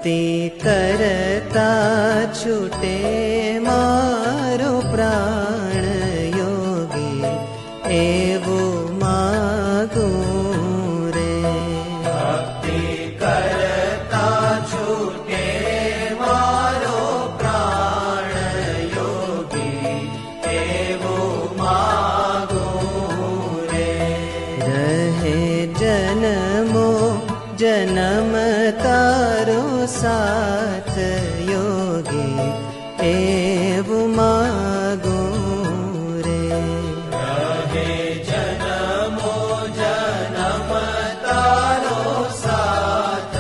ભક્તિ કરતા છૂટે મારો પ્રાણ યોગી, એવું માગું રે. ભક્તિ કરતા છૂટે મારો પ્રાણ યોગી, એવું માગું રે. રહે જન્મો જન્મ તારો સાથ યોગી, એવું માગું રે. રહે જન્મો જન્મ તારો સાથ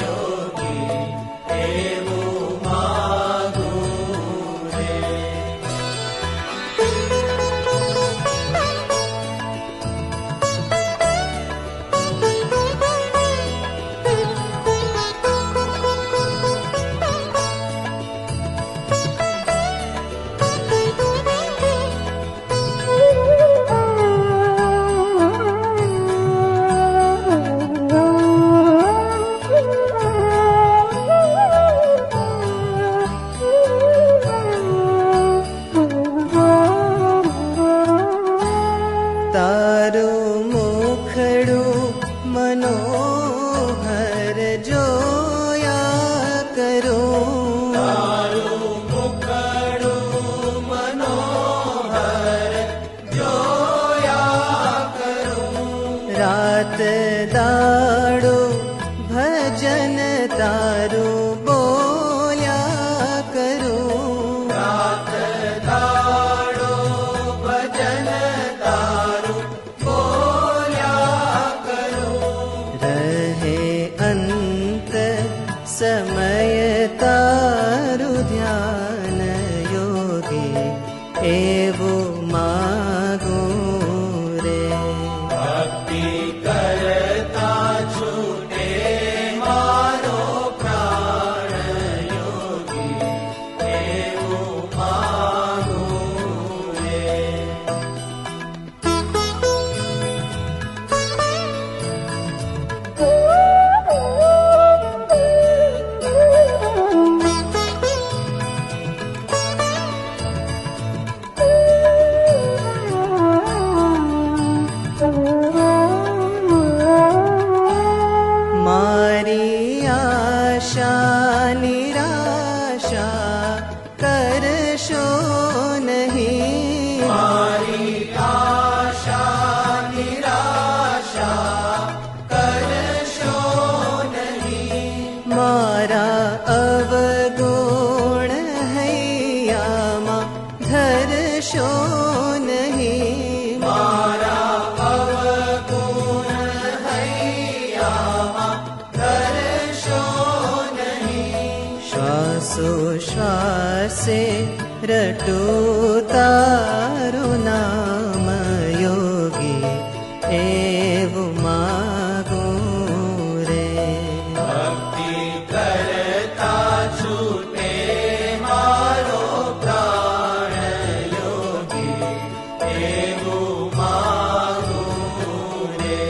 યોગી, એવું માગું રે. તારું મુખડું મનોહર જોયા કરું, તારું મુખડું મનોહર જોયા કરું. રાત દાડો ભજન તારું બોલ્યા કરું. રાત દાડો ભજન તારું બોલ્યા કરું. રહે અંત સમય તારું ધ્યાન યોગી, એવું માગું રે. ભક્તિ કરતા છૂટે મારો પ્રાણ યોગી, એવું માગું રે. મારી આશા નિરાશા કરશો નહીં, મારી આશા નિરાશા કરશો નહીં. મારા અવગુણ હૈયામાં ધરશો નહીં. મારા અવગુણ હૈયામાં કરશો નહીં. શ્વાસો શ્વાસે રટું તારું નામ યોગી, એવું માગું રે. ભક્તિ કરતા છૂટે મારો પ્રાણ યોગી, એવું માગું રે.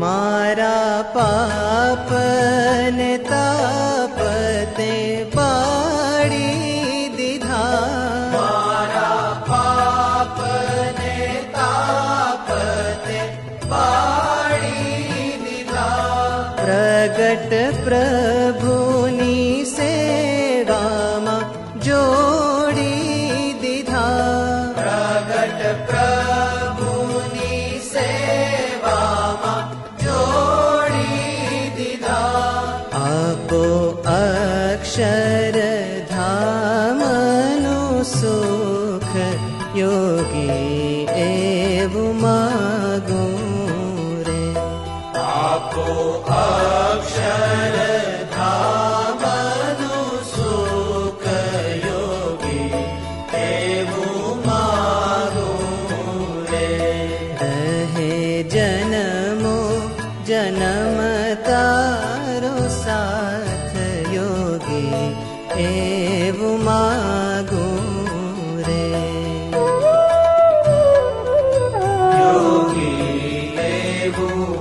મારા પાપ ને તાપ તે બાળી દીધા, મારા પાપ ને તાપ તે બાળી દીધા. પ્રગટ પ્રભુની સેવામાં જોડી દીધા. પ્રગટ પ્રભુની સેવામાં જોડી દીધા. આપો અક્ષર ધામનું સુખ યોગી, એવું માગું રે. આપો આપો અક્ષરધામનું સુખ યોગી એવું માગું રે. રહે જન્મો જન્મ તારો સાથ યોગી એવું માગું રે. યોગી એવું